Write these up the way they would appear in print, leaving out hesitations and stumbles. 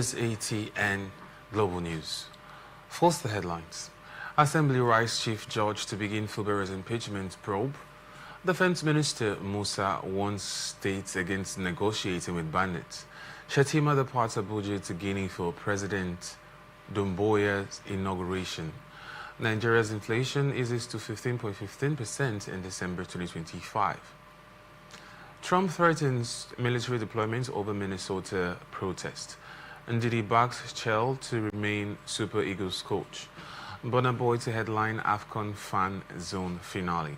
is ATN Global News. First, the headlines. Assembly writes Chief Judge to begin Fubara's impeachment probe. Defense Minister Musa warns states against negotiating with bandits. Shetima departs Abuja to Guinea for President Doumbouya's inauguration. Nigeria's inflation eases to 15.15% in December 2025. Trump threatens military deployment over Minnesota protest. Ndidi backs Chell to remain Super Eagles coach. Burna Boy to headline AFCON Fan Zone finale.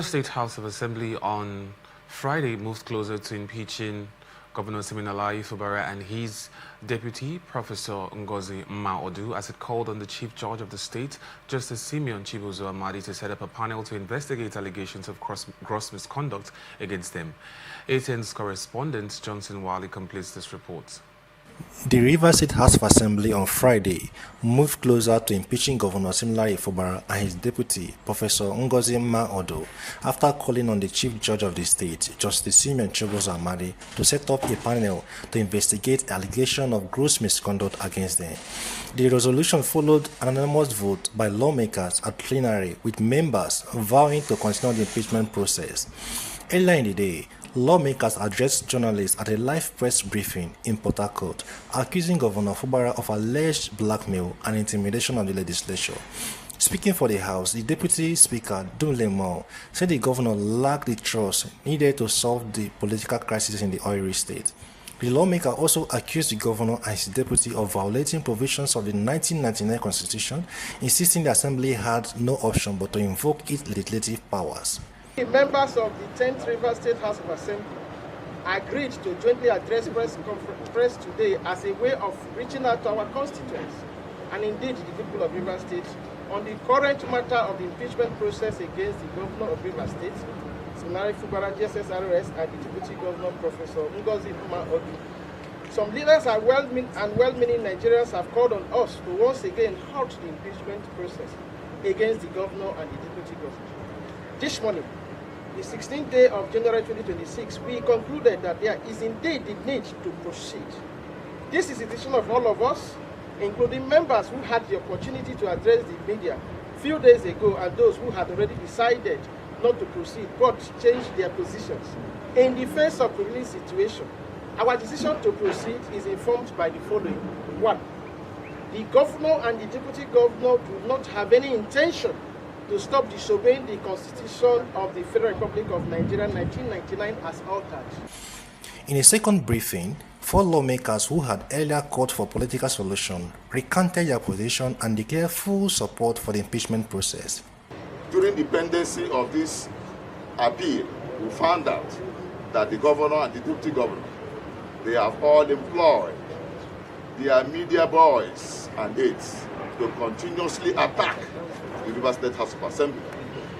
State House of Assembly on Friday moved closer to impeaching Governor Siminalayi Fubara and his deputy, Professor Ngozi Mma-Odu, as it called on the Chief Judge of the state, Justice Simeon Chibuzo Amadi, to set up a panel to investigate allegations of gross misconduct against them. ATN's correspondent Johnson Wali completes this report. The Rivers State House of Assembly on Friday moved closer to impeaching Governor Siminalayi Fubara and his deputy, Professor Ngozi Mma-Odu, after calling on the Chief Judge of the state, Justice Simeon Chibuzo Amadi, to set up a panel to investigate allegations of gross misconduct against them. The resolution followed an anonymous vote by lawmakers at plenary, with members vowing to continue the impeachment process. Earlier in the day, lawmakers addressed journalists at a live press briefing in Port Harcourt, accusing Governor Fubara of alleged blackmail and intimidation of the legislature. Speaking for the House, the Deputy Speaker, Dunle Mo, said the governor lacked the trust needed to solve the political crisis in the oil state. The lawmaker also accused the governor and his deputy of violating provisions of the 1999 Constitution, insisting the Assembly had no option but to invoke its legislative powers. The members of the 10th Rivers State House of Assembly agreed to jointly address press today as a way of reaching out to our constituents and indeed the people of Rivers State on the current matter of the impeachment process against the governor of Rivers State, Siminalayi Fubara, GSSRS, and the deputy governor, Professor Ngozi Mma-Odu. Some leaders and well-meaning Nigerians have called on us to once again halt the impeachment process against the governor and the deputy governor. This morning, the 16th day of January 2026, we concluded that there is indeed the need to proceed. This is a decision of all of us, including members who had the opportunity to address the media a few days ago and those who had already decided not to proceed but changed their positions. In the face of the prevailing situation, our decision to proceed is informed by the following. 1. The governor and the deputy governor do not have any intention to stop disobeying the Constitution of the Federal Republic of Nigeria 1999 as altered. In a second briefing, 4 lawmakers who had earlier called for political solution recanted their position and declared full support for the impeachment process. During the pendency of this appeal, we found out that the governor and the deputy governor, they have all employed their media boys and aides to continuously attack the Rivers State House of Assembly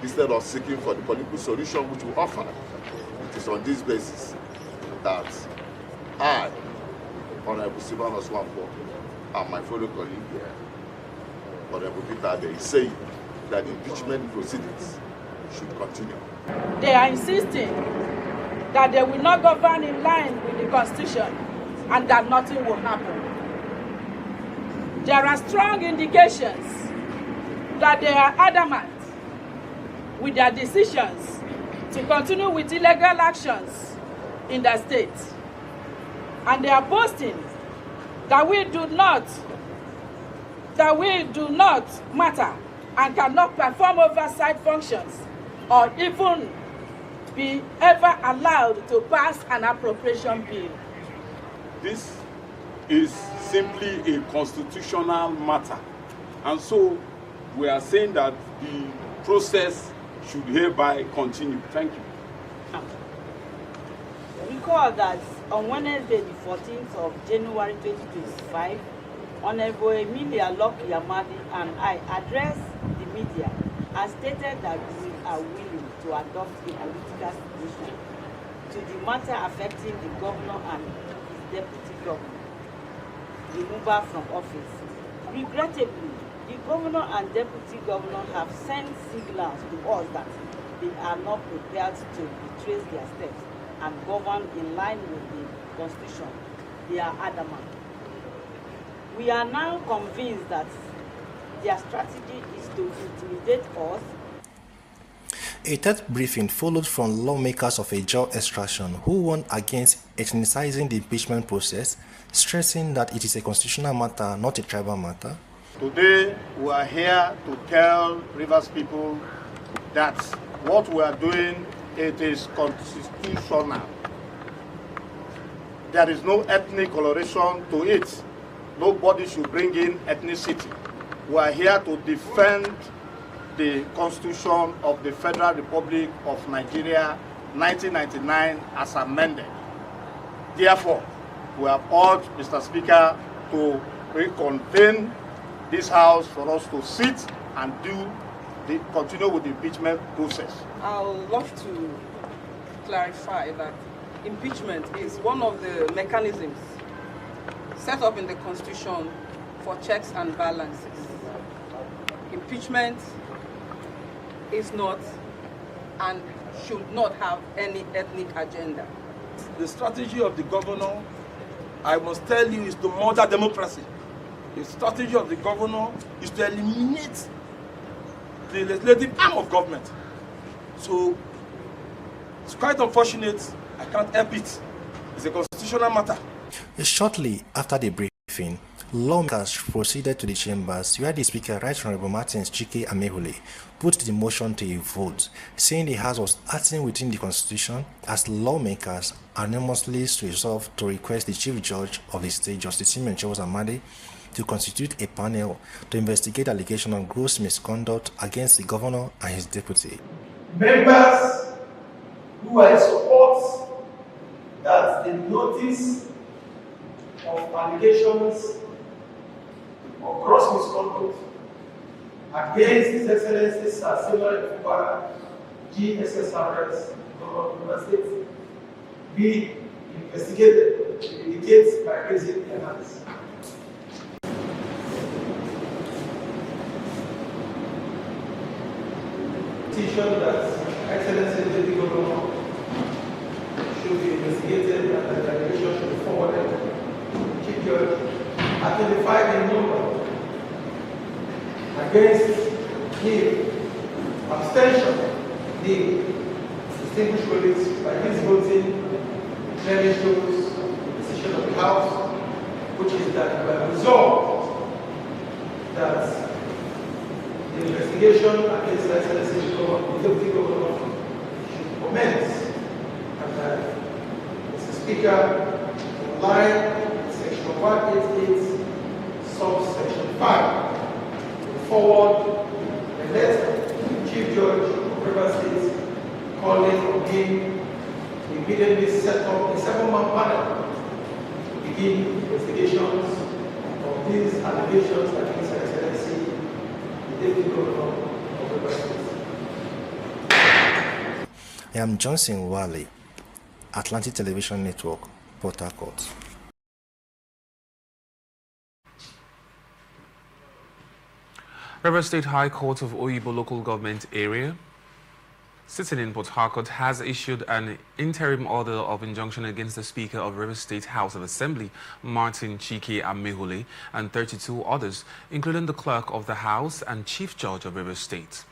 instead of seeking for the political solution which we offer. It is on this basis that I, Honorable Silvanus Wampo, and my fellow colleague here, Honorable Peter Ade, is saying that impeachment proceedings should continue. They are insisting that they will not govern in line with the Constitution and that nothing will happen. There are strong indications that they are adamant with their decisions to continue with illegal actions in the state. And they are boasting that we do not matter and cannot perform oversight functions or even be ever allowed to pass an appropriation bill. This is simply a constitutional matter, and so we are saying that the process should hereby continue. Thank you. Recall that on Wednesday, the 14th of January 2025, Honorable Emilia Loki Yamadi and I addressed the media and stated that we are willing to adopt a political solution to the matter affecting the governor and his deputy governor removal from office. Regrettably, the governor and deputy governor have sent signals to us that they are not prepared to retrace their steps and govern in line with the Constitution. They are adamant. We are now convinced that their strategy is to intimidate us. A third briefing followed from lawmakers of a jaw extraction who warned against ethnicizing the impeachment process, stressing that it is a constitutional matter, not a tribal matter. Today, we are here to tell Rivers people that what we are doing, it is constitutional. There is no ethnic coloration to it. Nobody should bring in ethnicity. We are here to defend the Constitution of the Federal Republic of Nigeria, 1999, as amended. Therefore, we have urged Mr. Speaker to reconvene this House for us to sit and continue with the impeachment process. I would love to clarify that impeachment is one of the mechanisms set up in the Constitution for checks and balances. Impeachment is not and should not have any ethnic agenda. The strategy of the governor, I must tell you, is to murder democracy. The strategy of the governor is to eliminate the legislative arm of government. So it's quite unfortunate. I can't help it. It's a constitutional matter. Shortly after the briefing, lawmakers proceeded to the chambers where the Speaker, Right Honorable Martins Chike Amehule, put the motion to a vote, saying the House was acting within the Constitution as lawmakers anonymously resolved to request the Chief Judge of the State, Justice Simeon Amade, to constitute a panel to investigate allegations of gross misconduct against the governor and his deputy. Members who are in support that the notice of allegations of gross misconduct against His Excellency Sir Samuel Fubara, GSSRS, Governor of the State, be investigated, indicate by raising their hands. Petition that Excellency Deputy Governor should be investigated and that the allegation should be forwarded to Chief Judge, identified in number against him, abstention, the distinguished colleagues by his voting clearly shows the decision of the House, which is that we have resolved that the investigation against the Excellency the Deputy Governor should commence, and that Mr. Speaker, in line with Section 188, subsection 5, forward a letter to the Chief Judge of Rivers State calling on him to immediately set up a 7-man panel to begin investigations of these allegations against Her Excellency, the Deputy Governor of the West State. I am Johnson Wale, Atlantic Television Network, Port Harcourt. Rivers State High Court of Oyibo Local Government Area, sitting in Port Harcourt, has issued an interim order of injunction against the Speaker of Rivers State House of Assembly, Martin Chike Amehule, and 32 others, including the Clerk of the House and Chief Judge of Rivers State.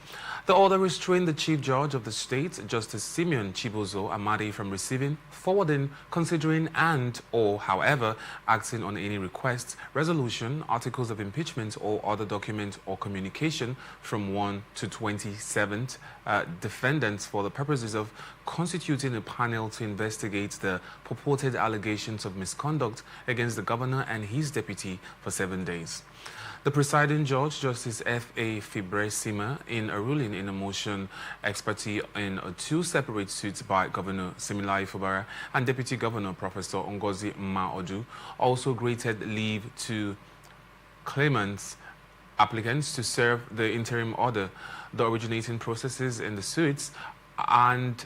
The order restrained the Chief Judge of the state, Justice Simeon Chibozo Amadi, from receiving, forwarding, considering and/or, however, acting on any requests, resolution, articles of impeachment, or other document or communication from 1 to 27 defendants for the purposes of constituting a panel to investigate the purported allegations of misconduct against the governor and his deputy for 7 days. The presiding judge, Justice F.A. Fibresima, in a ruling in a motion expertise in 2 separate suits by Governor Similai Fubara and Deputy Governor Professor Ngozi Mma-Odu, also granted leave to applicants to serve the interim order, the originating processes in the suits, and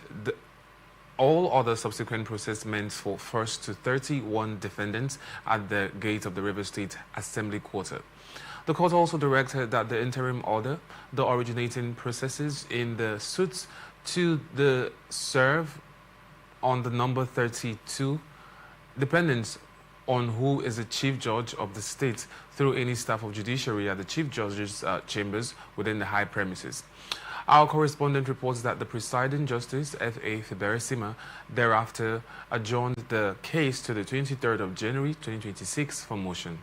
all other subsequent process meant for first to 31 defendants at the gate of the Rivers State Assembly Quarter. The court also directed that the interim order, the originating processes in the suits to the serve on the number 32 dependents on who is the Chief Judge of the state through any staff of judiciary at the Chief Judge's chambers within the high premises. Our correspondent reports that the presiding Justice, F.A. Fiberesima, thereafter adjourned the case to the 23rd of January 2026 for motion.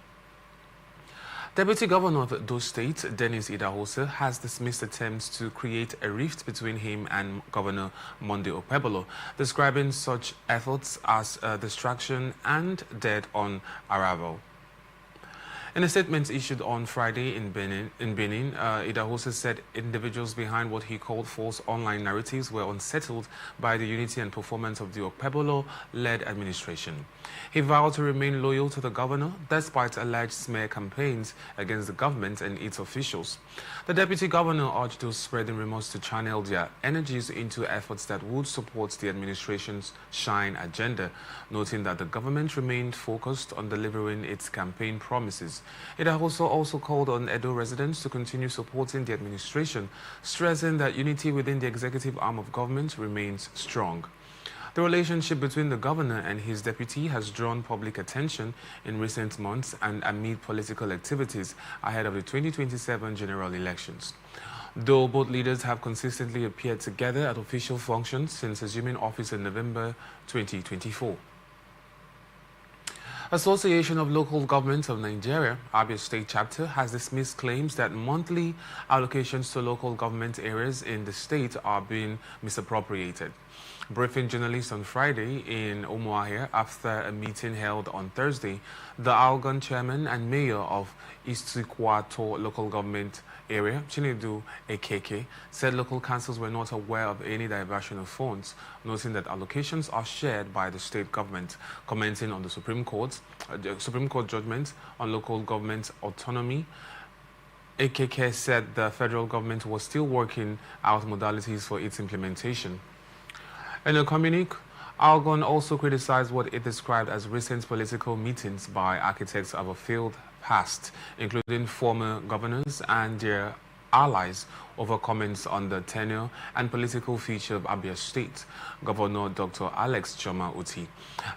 Deputy Governor of Edo State, Dennis Idahosa, has dismissed attempts to create a rift between him and Governor Monday Okpebholo, describing such efforts as a distraction and dead on arrival. In a statement issued on Friday in Benin, Idahosa said individuals behind what he called false online narratives were unsettled by the unity and performance of the Okpebholo-led administration. He vowed to remain loyal to the governor despite alleged smear campaigns against the government and its officials. The deputy governor urged those spreading rumors to channel their energies into efforts that would support the administration's shine agenda, noting that the government remained focused on delivering its campaign promises. It also called on Edo residents to continue supporting the administration, stressing that unity within the executive arm of government remains strong. The relationship between the governor and his deputy has drawn public attention in recent months and amid political activities ahead of the 2027 general elections. Though both leaders have consistently appeared together at official functions since assuming office in November 2024. Association of Local Governments of Nigeria, Abia State Chapter, has dismissed claims that monthly allocations to local government areas in the state are being misappropriated. Briefing journalists on Friday in Umuahia after a meeting held on Thursday, the Algon chairman and mayor of Istikwato local government area, Chinedu AKK, said local councils were not aware of any diversion of funds, noting that allocations are shared by the state government. Commenting on the Supreme Court judgment on local government autonomy, AKK said the federal government was still working out modalities for its implementation. In a communique, Algon also criticized what it described as recent political meetings by architects of a failed past, including former governors and their allies, over comments on the tenure and political future of Abia State, Governor Dr. Alex Choma Oti.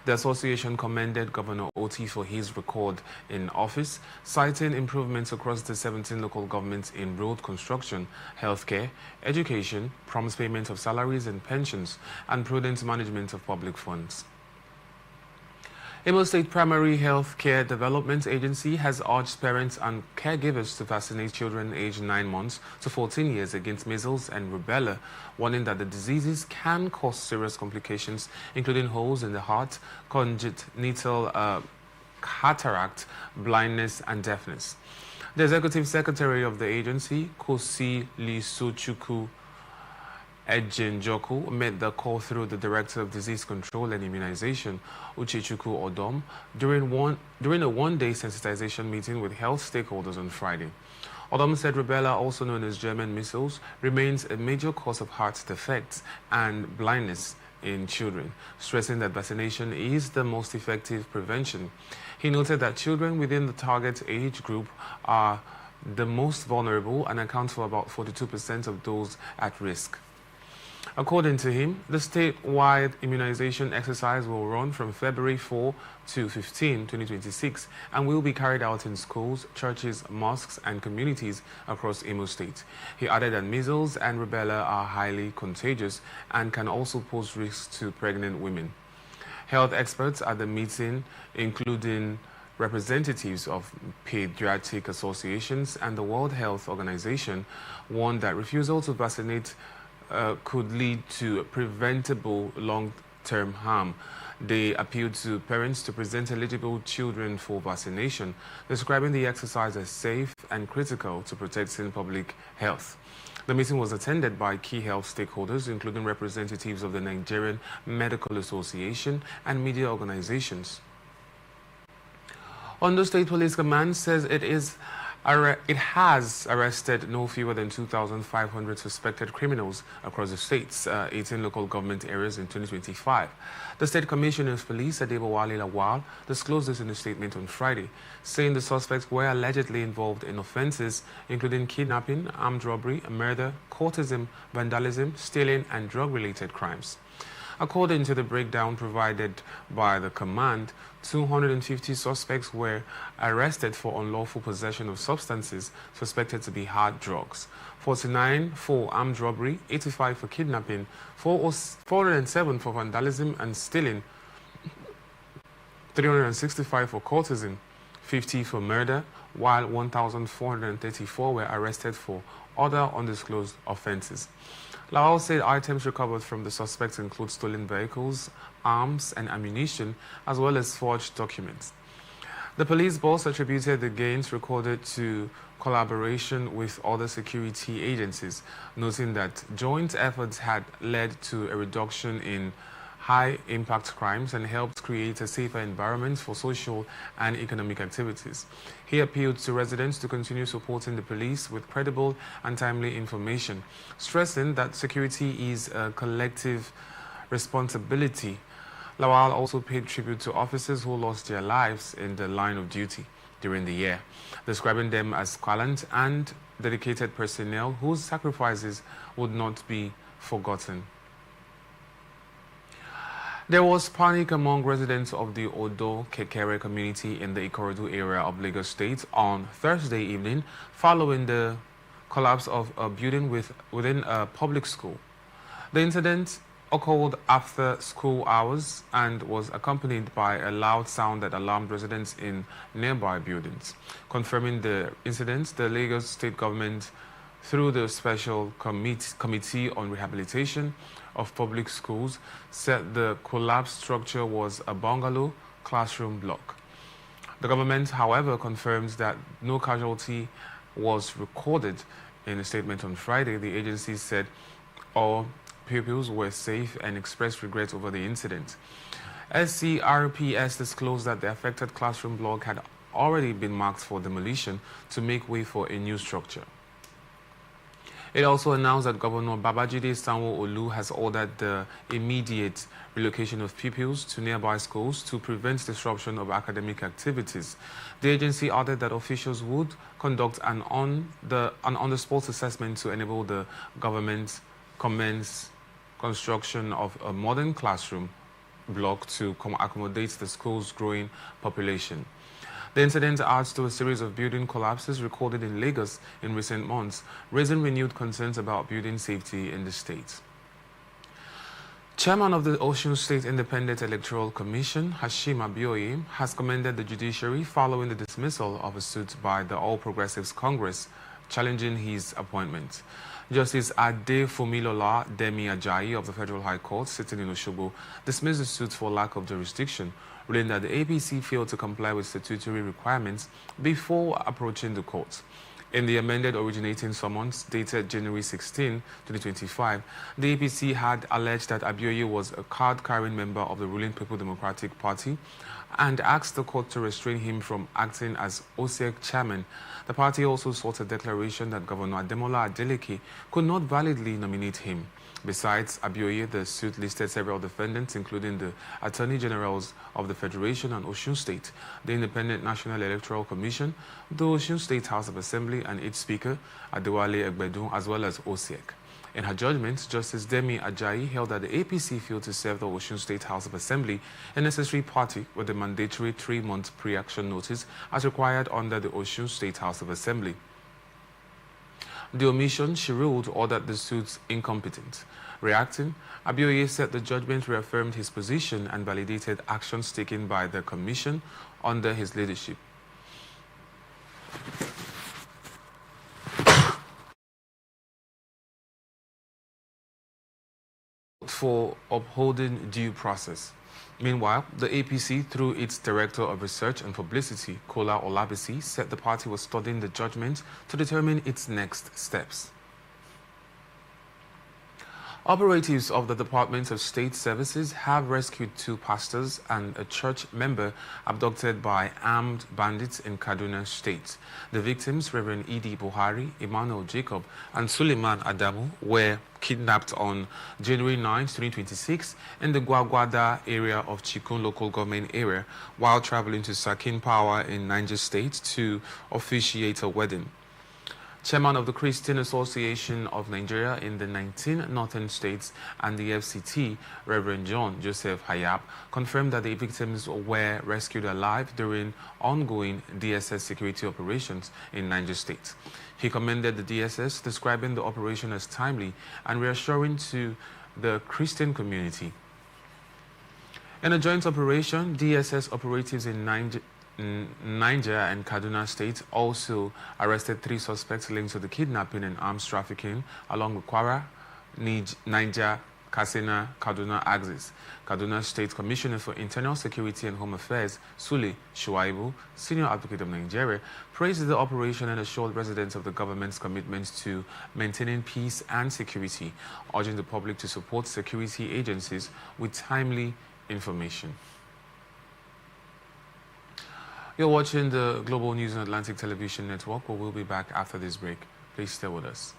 The association commended Governor Oti for his record in office, citing improvements across the 17 local governments in road construction, healthcare, education, prompt payment of salaries and pensions, and prudent management of public funds. Imo State Primary Health Care Development Agency has urged parents and caregivers to vaccinate children aged 9 months to 14 years against measles and rubella, warning that the diseases can cause serious complications, including holes in the heart, congenital cataract, blindness, and deafness. The executive secretary of the agency, Kosi Lisochukwu, Ejin Joku made the call through the Director of Disease Control and Immunization, Uchechukwu Odom, during a one-day sensitization meeting with health stakeholders on Friday. Odom said rubella, also known as German measles, remains a major cause of heart defects and blindness in children, stressing that vaccination is the most effective prevention. He noted that children within the target age group are the most vulnerable and account for about 42% of those at risk. According to him, the statewide immunization exercise will run from February 4 to 15, 2026, and will be carried out in schools, churches, mosques, and communities across Imo State. He added that measles and rubella are highly contagious and can also pose risks to pregnant women. Health experts at the meeting, including representatives of pediatric associations and the World Health Organization, warned that refusal to vaccinate could lead to preventable long-term harm. They appealed to parents to present eligible children for vaccination, describing the exercise as safe and critical to protecting public health. The meeting was attended by key health stakeholders, including representatives of the Nigerian Medical Association and media organizations. Ondo State Police Command says it has arrested no fewer than 2,500 suspected criminals across the state's 18 local government areas in 2025. The State Commissioner of Police, Adebowale Lawal, disclosed this in a statement on Friday, saying the suspects were allegedly involved in offenses including kidnapping, armed robbery, murder, courtesan, vandalism, stealing, and drug-related crimes. According to the breakdown provided by the command, 250 suspects were arrested for unlawful possession of substances suspected to be hard drugs, 49 for armed robbery, 85 for kidnapping, 407 for vandalism and stealing, 365 for courtesan, 50 for murder, while 1,434 were arrested for other undisclosed offenses. Lawal said items recovered from the suspects include stolen vehicles, arms and ammunition, as well as forged documents. The police boss attributed the gains recorded to collaboration with other security agencies, noting that joint efforts had led to a reduction in high-impact crimes and helped create a safer environment for social and economic activities. He appealed to residents to continue supporting the police with credible and timely information, stressing that security is a collective responsibility. Lawal also paid tribute to officers who lost their lives in the line of duty during the year, describing them as gallant and dedicated personnel whose sacrifices would not be forgotten. There was panic among residents of the Odo Kekere community in the Ikorodu area of Lagos State on Thursday evening following the collapse of a building within a public school. The incident occurred after school hours and was accompanied by a loud sound that alarmed residents in nearby buildings. Confirming the incident, the Lagos State government, through the Special Committee on Rehabilitation of Public Schools, said the collapsed structure was a bungalow classroom block. The government, however, confirms that no casualty was recorded. In a statement on Friday, the agency said all pupils were safe and expressed regret over the incident. SCRPS disclosed that the affected classroom block had already been marked for demolition to make way for a new structure. It also announced that Governor Babajide Sanwo-Olu has ordered the immediate relocation of pupils to nearby schools to prevent disruption of academic activities. The agency added that officials would conduct an on-the-spot assessment to enable the government commence construction of a modern classroom block to accommodate the school's growing population. The incident adds to a series of building collapses recorded in Lagos in recent months, raising renewed concerns about building safety in the state. Chairman of the Osun State Independent Electoral Commission, Hashim Abioye, has commended the judiciary following the dismissal of a suit by the All Progressives Congress challenging his appointment. Justice Adefumilola Demi Ajayi of the Federal High Court, sitting in Osogbo, dismissed the suit for lack of jurisdiction, ruling that the APC failed to comply with statutory requirements before approaching the court. In the amended originating summons dated January 16, 2025, the APC had alleged that Abioye was a card-carrying member of the ruling People Democratic Party and asked the court to restrain him from acting as OSEC chairman. The party also sought a declaration that Governor Ademola Adeleke could not validly nominate him. Besides Abioye, the suit listed several defendants, including the Attorney Generals of the Federation and Osun State, the Independent National Electoral Commission, the Osun State House of Assembly and its Speaker, Adewale Egbedun, as well as OSEC. In her judgment, Justice Demi Ajayi held that the APC failed to serve the Osun State House of Assembly a necessary party with a mandatory 3-month pre-action notice as required under the Osun State House of Assembly. The omission, she ruled, ordered the suits incompetent. Reacting, Abioye said the judgment reaffirmed his position and validated actions taken by the commission under his leadership. For upholding due process. Meanwhile, the APC, through its Director of Research and Publicity, Kola Olabisi, said the party was studying the judgment to determine its next steps. Operatives of the Department of State Services have rescued 2 pastors and a church member abducted by armed bandits in Kaduna State. The victims, Reverend Idi Buhari, Emmanuel Jacob, and Suleiman Adamu, were kidnapped on January 9, 2026 in the Gwagwada area of Chikun local government area while traveling to Sakin Power in Niger State to officiate a wedding. Chairman of the Christian Association of Nigeria in the 19 northern states and the FCT, Reverend John Joseph Hayab, confirmed that the victims were rescued alive during ongoing DSS security operations in Niger State. He commended the DSS, describing the operation as timely and reassuring to the Christian community. In a joint operation, DSS operatives in Niger and Kaduna State also arrested 3 suspects linked to the kidnapping and arms trafficking along the Kwara, Niger, Katsina, Kaduna axis. Kaduna State Commissioner for Internal Security and Home Affairs, Sule Shuaibu, Senior Advocate of Nigeria, praised the operation and assured residents of the government's commitment to maintaining peace and security, urging the public to support security agencies with timely information. You're watching the Global News and Atlantic Television Network, where we'll be back after this break. Please stay with us.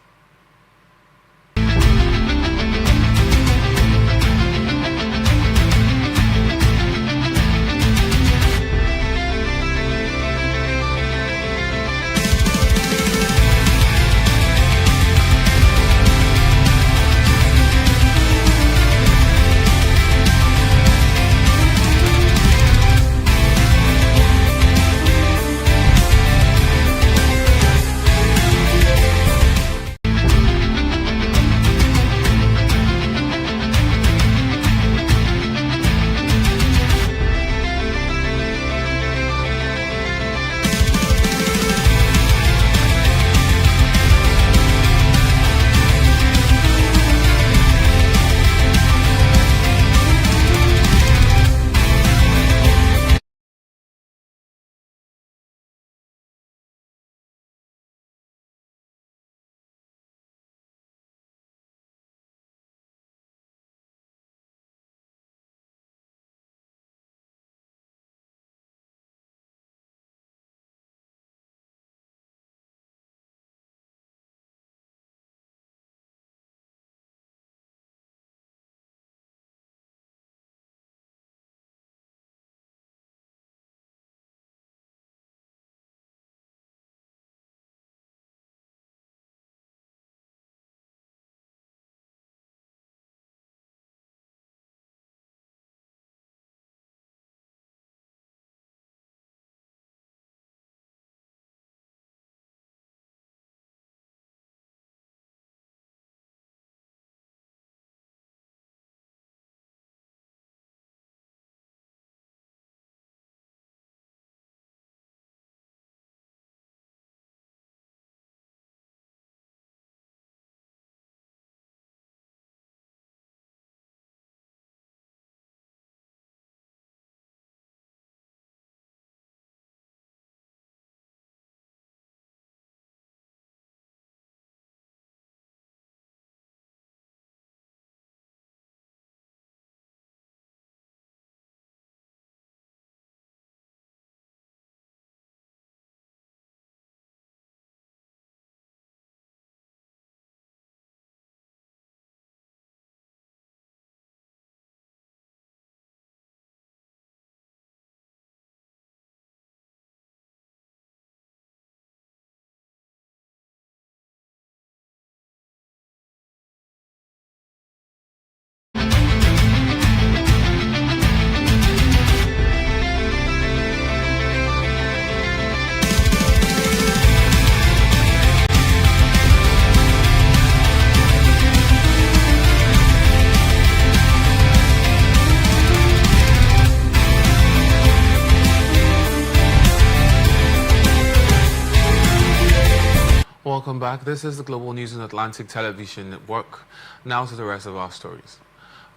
Welcome back. This is the Global News on Atlantic Television Network. Now to the rest of our stories.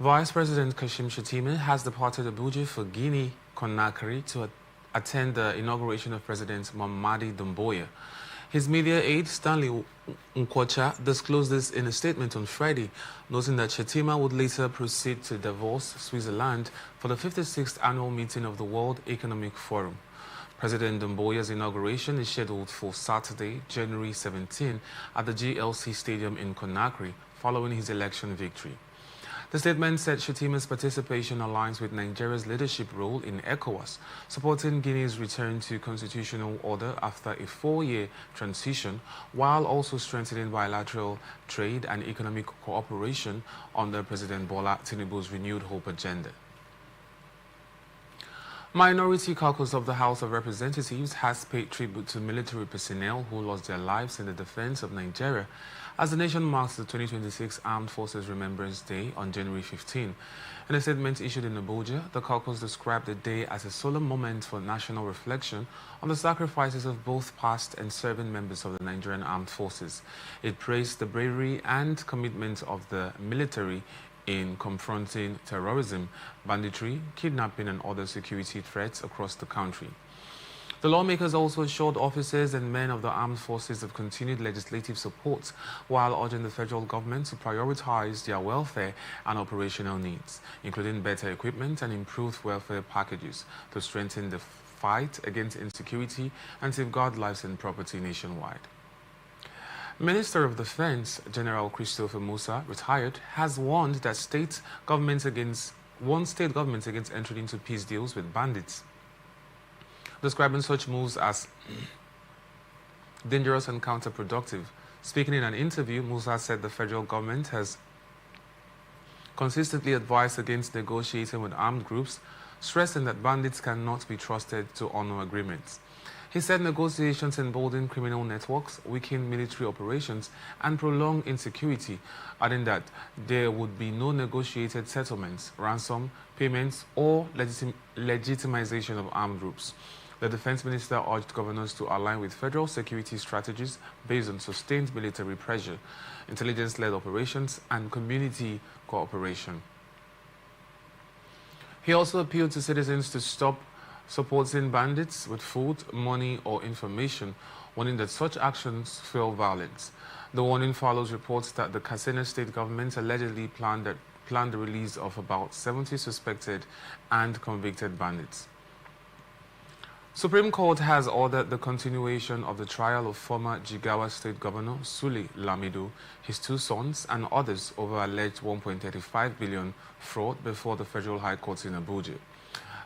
Vice President Kashim Shettima has departed Abuja for Guinea-Conakry to attend the inauguration of President Mamadi Doumbouya. His media aide, Stanley Nkwocha, disclosed this in a statement on Friday, noting that Shettima would later proceed to Davos, Switzerland, for the 56th annual meeting of the World Economic Forum. President Doumbouya's inauguration is scheduled for Saturday, January 17, at the GLC Stadium in Conakry, following his election victory. The statement said Shettima's participation aligns with Nigeria's leadership role in ECOWAS, supporting Guinea's return to constitutional order after a 4-year transition, while also strengthening bilateral trade and economic cooperation under President Bola Tinubu's renewed hope agenda. Minority caucus of the House of Representatives has paid tribute to military personnel who lost their lives in the defense of Nigeria as the nation marks the 2026 Armed Forces Remembrance Day on January 15. In a statement issued in Abuja, the caucus described the day as a solemn moment for national reflection on the sacrifices of both past and serving members of the Nigerian Armed Forces. It praised the bravery and commitment of the military in confronting terrorism, banditry, kidnapping, and other security threats across the country. The lawmakers also assured officers and men of the armed forces of continued legislative support, while urging the federal government to prioritize their welfare and operational needs, including better equipment and improved welfare packages to strengthen the fight against insecurity and safeguard lives and property nationwide. Minister of Defense General Christopher Musa, retired, has warned that state governments against entering into peace deals with bandits, describing such moves as dangerous and counterproductive. Speaking in an interview, Musa said the federal government has consistently advised against negotiating with armed groups, stressing that bandits cannot be trusted to honor agreements. He said negotiations embolden criminal networks, weaken military operations, and prolong insecurity, adding that there would be no negotiated settlements, ransom payments, or legitimization of armed groups. The defense minister urged governors to align with federal security strategies based on sustained military pressure, intelligence-led operations, and community cooperation. He also appealed to citizens to stop supporting bandits with food, money, or information, warning that such actions fuel violence. The warning follows reports that the Katsina state government allegedly planned the release of about 70 suspected and convicted bandits. Supreme Court has ordered the continuation of the trial of former Jigawa State Governor Sule Lamido, his 2 sons, and others over alleged 1.35 billion fraud before the Federal High Court in Abuja.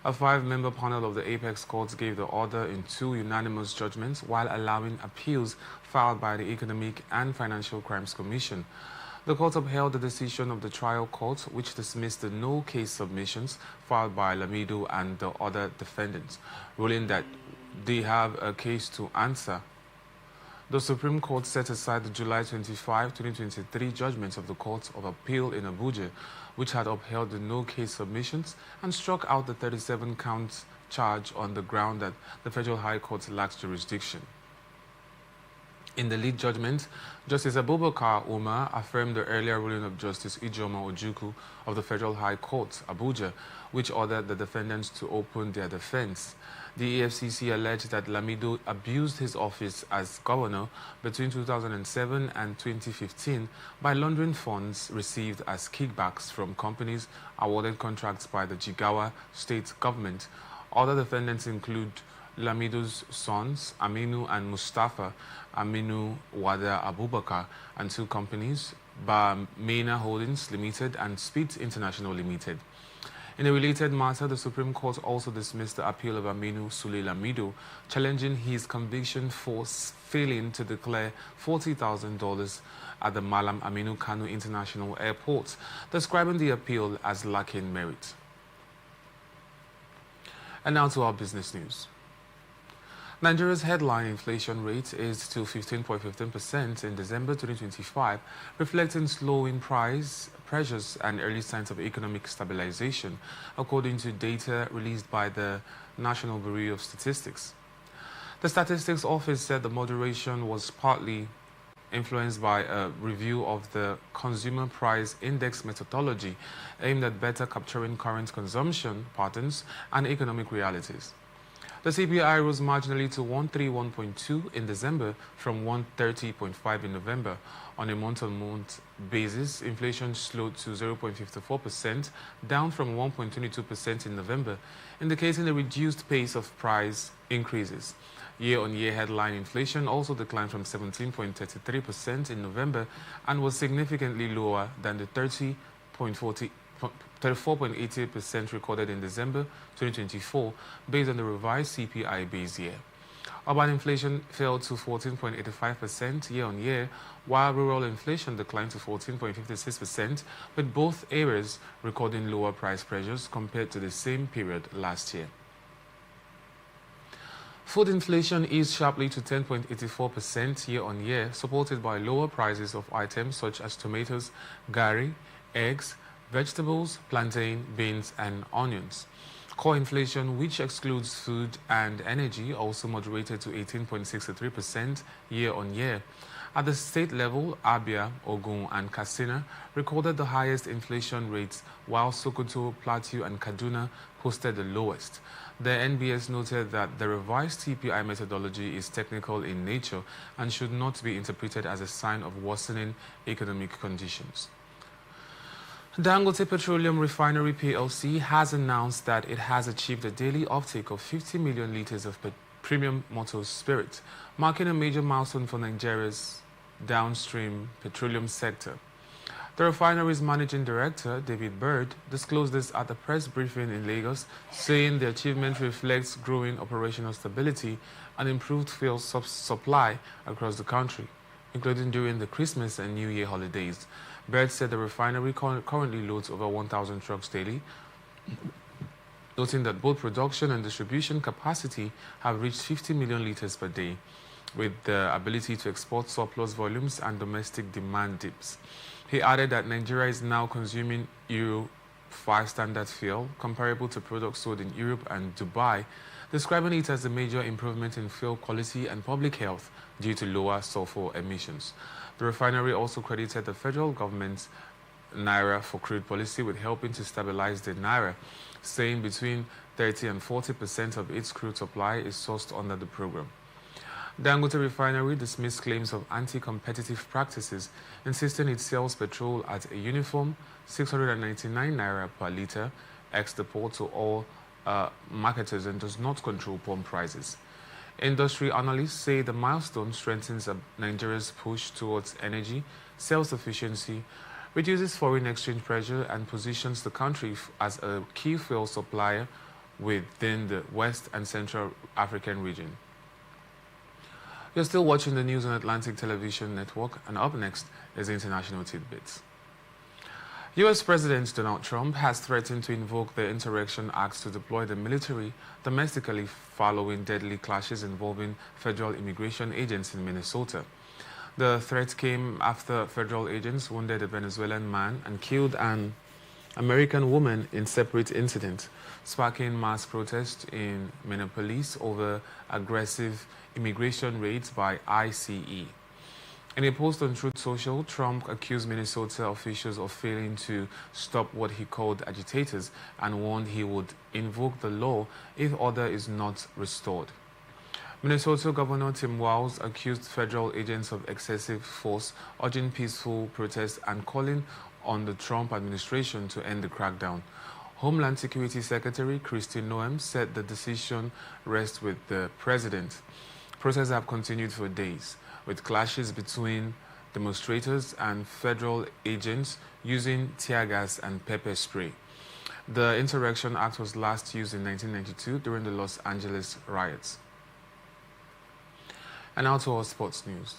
A 5-member panel of the Apex Courts gave the order in 2 unanimous judgments while allowing appeals filed by the Economic and Financial Crimes Commission. The court upheld the decision of the trial court, which dismissed the no-case submissions filed by Lamido and the other defendants, ruling that they have a case to answer. The Supreme Court set aside the July 25, 2023 judgment of the Court of Appeal in Abuja, which had upheld the no-case submissions and struck out the 37-count charge on the ground that the Federal High Court lacks jurisdiction. In the lead judgment, Justice Abubakar Umar affirmed the earlier ruling of Justice Ijoma Ojukwu of the Federal High Court, Abuja, which ordered the defendants to open their defense. The EFCC alleged that Lamido abused his office as governor between 2007 and 2015 by laundering funds received as kickbacks from companies awarded contracts by the Jigawa state government. Other defendants include Lamido's sons, Aminu and Mustafa Aminu Wada Abubakar, and 2 companies, Bamena Holdings Limited and Speed International Limited. In a related matter, the Supreme Court also dismissed the appeal of Aminu Sule Lamido, challenging his conviction for failing to declare $40,000 at the Malam Aminu Kano International Airport, describing the appeal as lacking merit. And now to our business news. Nigeria's headline inflation rate is still 15.15% in December 2025, reflecting slowing price pressures and early signs of economic stabilization, according to data released by the National Bureau of Statistics. The Statistics Office said the moderation was partly influenced by a review of the Consumer Price Index methodology aimed at better capturing current consumption patterns and economic realities. The CPI rose marginally to 131.2 in December from 130.5 in November. On a month-on-month basis, inflation slowed to 0.54%, down from 1.22% in November, indicating a reduced pace of price increases. Year-on-year headline inflation also declined from 17.33% in November and was significantly lower than the 34.80% recorded in December 2024, based on the revised CPI base year. Urban inflation fell to 14.85% year-on-year, while rural inflation declined to 14.56%, with both areas recording lower price pressures compared to the same period last year. Food inflation eased sharply to 10.84% year-on-year, supported by lower prices of items such as tomatoes, garri, eggs, vegetables, plantain, beans, and onions. Core inflation, which excludes food and energy, also moderated to 18.63% year-on-year. At the state level, Abia, Ogun, and Katsina recorded the highest inflation rates, while Sokoto, Plateau, and Kaduna posted the lowest. The NBS noted that the revised CPI methodology is technical in nature and should not be interpreted as a sign of worsening economic conditions. Dangote Petroleum Refinery PLC has announced that it has achieved a daily uptake of 50 million litres of premium motor spirit, marking a major milestone for Nigeria's downstream petroleum sector. The refinery's managing director, David Bird, disclosed this at a press briefing in Lagos, saying the achievement reflects growing operational stability and improved fuel supply across the country, including during the Christmas and New Year holidays. Bird said the refinery currently loads over 1,000 trucks daily, noting that both production and distribution capacity have reached 50 million litres per day, with the ability to export surplus volumes and domestic demand dips. He added that Nigeria is now consuming Euro 5 standard fuel, comparable to products sold in Europe and Dubai, describing it as a major improvement in fuel quality and public health due to lower sulfur emissions. The refinery also credited the federal government's Naira for crude policy with helping to stabilize the Naira, saying between 30 and 40% of its crude supply is sourced under the program. Dangote Refinery dismissed claims of anti-competitive practices, insisting it sells petrol at a uniform 699 Naira per litre ex-depot to all marketers and does not control pump prices. Industry analysts say the milestone strengthens Nigeria's push towards energy self-sufficiency, reduces foreign exchange pressure, and positions the country as a key fuel supplier within the West and Central African region. You're still watching the news on Atlantic Television Network, and up next is International Tidbits. U.S. President Donald Trump has threatened to invoke the Insurrection Act to deploy the military domestically following deadly clashes involving federal immigration agents in Minnesota. The threat came after federal agents wounded a Venezuelan man and killed an American woman in separate incidents, sparking mass protests in Minneapolis over aggressive immigration raids by ICE. In a post on Truth Social, Trump accused Minnesota officials of failing to stop what he called agitators and warned he would invoke the law if order is not restored. Minnesota Governor Tim Walz accused federal agents of excessive force, urging peaceful protests and calling on the Trump administration to end the crackdown. Homeland Security Secretary Kristi Noem said the decision rests with the president. Protests have continued for days, with clashes between demonstrators and federal agents using tear gas and pepper spray. The Insurrection Act was last used in 1992 during the Los Angeles riots. And now to our sports news.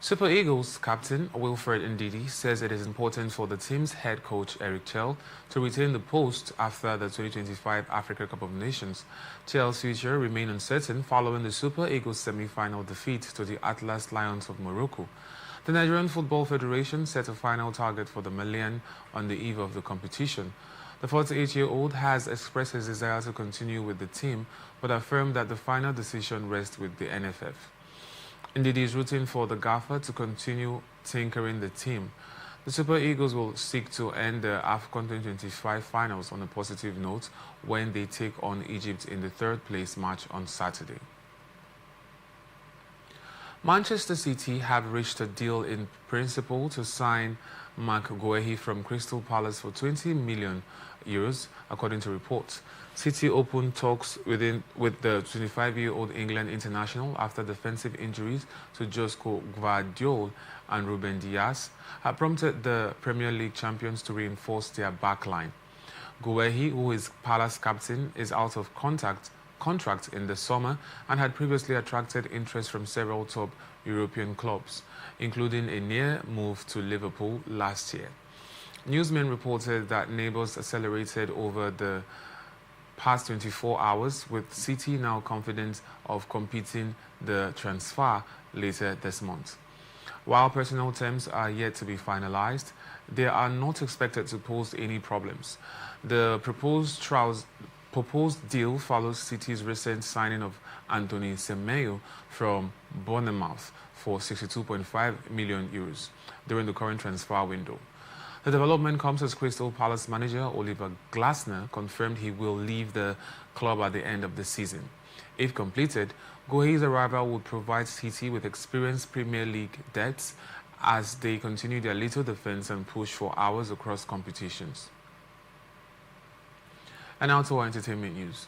Super Eagles captain Wilfred Ndidi says it is important for the team's head coach Eric Chell to retain the post after the 2025 Africa Cup of Nations. Chell's future remains uncertain following the Super Eagles semi-final defeat to the Atlas Lions of Morocco. The Nigerian Football Federation set a final target for the Malian on the eve of the competition. The 48-year-old has expressed his desire to continue with the team, but affirmed that the final decision rests with the NFF. Indeed, he's rooting for the gaffer to continue tinkering the team. The Super Eagles will seek to end the AFCON 2025 finals on a positive note when they take on Egypt in the third-place match on Saturday. Manchester City have reached a deal in principle to sign Mark Guehi from Crystal Palace for €20 million, according to reports. City opened talks with the 25-year-old England international after defensive injuries to Josko Gvardiol and Ruben Dias had prompted the Premier League champions to reinforce their backline. Guehi, who is Palace captain, is out of contract in the summer and had previously attracted interest from several top European clubs, including a near move to Liverpool last year. Newsmen reported that neighbours accelerated over the past 24 hours, with City now confident of completing the transfer later this month. While personnel terms are yet to be finalized, they are not expected to pose any problems. The proposed deal follows City's recent signing of Anthony Semenyo from Bournemouth for €62.5 million during the current transfer window. The development comes as Crystal Palace manager Oliver Glasner confirmed he will leave the club at the end of the season. If completed, Guehi's arrival would provide City with experienced Premier League depth as they continue their little defense and push for hours across competitions. And now to our entertainment news.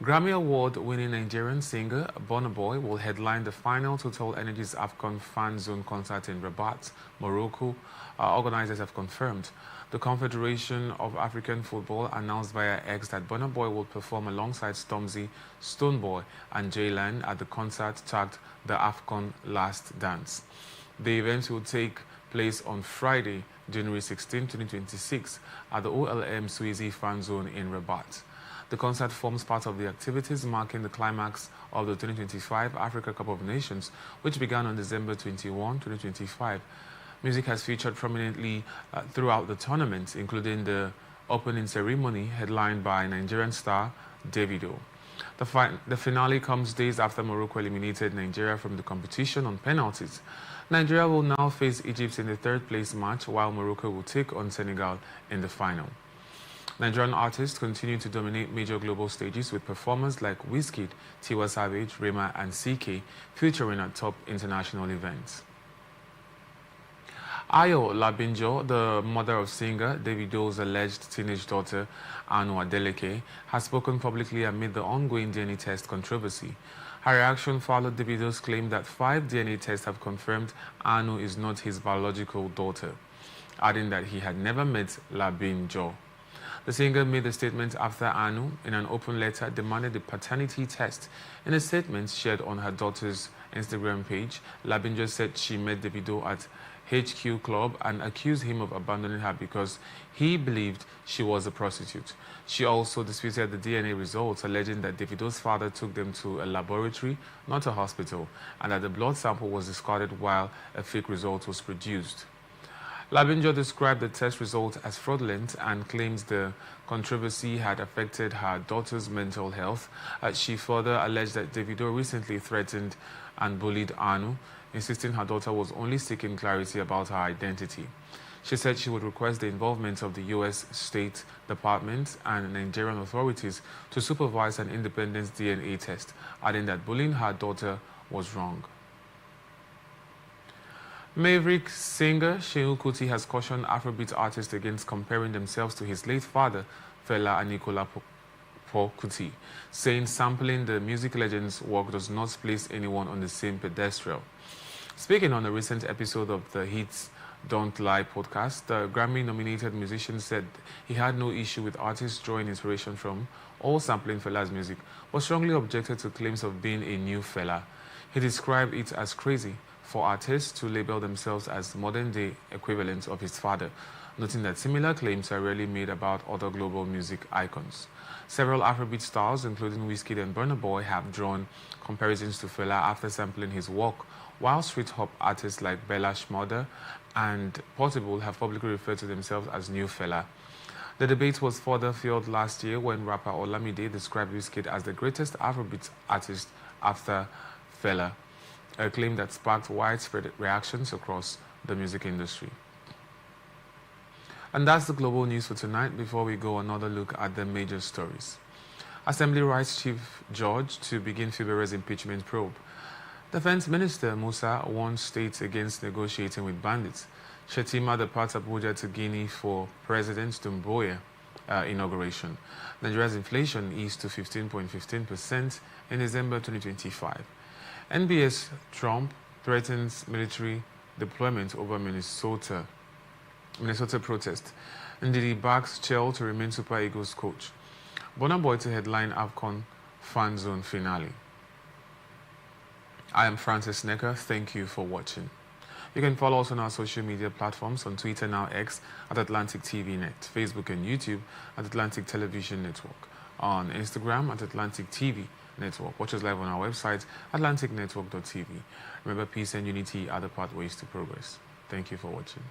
Grammy Award-winning Nigerian singer Burna Boy will headline the final Total Energies AFCON Fan Zone concert in Rabat, Morocco, organizers have confirmed. The Confederation of African Football announced via X that Burna Boy will perform alongside Stormzy, Stonebwoy and Jaylan at the concert tagged the AFCON Last Dance. The event will take place on Friday, January 16, 2026 at the OLM Sweezy Fan Zone in Rabat. The concert forms part of the activities marking the climax of the 2025 Africa Cup of Nations, which began on December 21, 2025. Music has featured prominently throughout the tournament, including the opening ceremony headlined by Nigerian star Davido. The finale comes days after Morocco eliminated Nigeria from the competition on penalties. Nigeria will now face Egypt in the third-place match, while Morocco will take on Senegal in the final. Nigerian artists continue to dominate major global stages with performers like Wizkid, Tiwa Savage, Rema and CK featuring at top international events. Ayo Labinjo, the mother of singer Davido's alleged teenage daughter Anu Adeleke, has spoken publicly amid the ongoing DNA test controversy. Her reaction followed Davido's claim that 5 DNA tests have confirmed Anu is not his biological daughter, adding that he had never met Labinjo. The singer made the statement after Anu, in an open letter, demanded the paternity test. In a statement shared on her daughter's Instagram page, Labinjo said she met Davido at HQ Club and accused him of abandoning her because he believed she was a prostitute. She also disputed the DNA results, alleging that Davido's father took them to a laboratory, not a hospital, and that the blood sample was discarded while a fake result was produced. Labinjo described the test result as fraudulent and claims the controversy had affected her daughter's mental health. She further alleged that Davido recently threatened and bullied Anu, insisting her daughter was only seeking clarity about her identity. She said she would request the involvement of the U.S. State Department and Nigerian authorities to supervise an independent DNA test, adding that bullying her daughter was wrong. Maverick singer Seun Kuti has cautioned Afrobeat artists against comparing themselves to his late father, Fela Anikulapo Kuti, saying sampling the music legend's work does not place anyone on the same pedestal. Speaking on a recent episode of the Hits Don't Lie podcast, the Grammy-nominated musician said he had no issue with artists drawing inspiration from or sampling Fela's music, but strongly objected to claims of being a new Fela. He described it as crazy for artists to label themselves as modern-day equivalents of his father, noting that similar claims are rarely made about other global music icons. Several Afrobeat stars, including Wizkid and Burna Boy, have drawn comparisons to Fela after sampling his work, while street hop artists like Bella Shmurda and Portable have publicly referred to themselves as new Fela. The debate was further fueled last year when rapper Olamide described Wizkid as the greatest Afrobeat artist after Fela. a claim that sparked widespread reactions across the music industry. And that's the global news for tonight. Before we go, another look at the major stories. Assembly Rights Chief George to begin February's impeachment probe. Defense Minister Musa warns states against negotiating with bandits. Shetima departs Abuja to Guinea for President Dumboya inauguration. Nigeria's inflation eased to 15.15% in December 2025. NBS Trump threatens military deployment over Minnesota protest. Ndidi backs Chell to remain Super Eagles coach. Burna Boy to headline AFCON Fan Zone finale. I am Francis Necker. Thank you for watching. You can follow us on our social media platforms on Twitter, now X, at Atlantic TV Net, Facebook and YouTube at Atlantic Television Network, on Instagram at Atlantic TV Network. Watch us live on our website, atlanticnetwork.tv. Remember, peace and unity are the pathways to progress. Thank you for watching.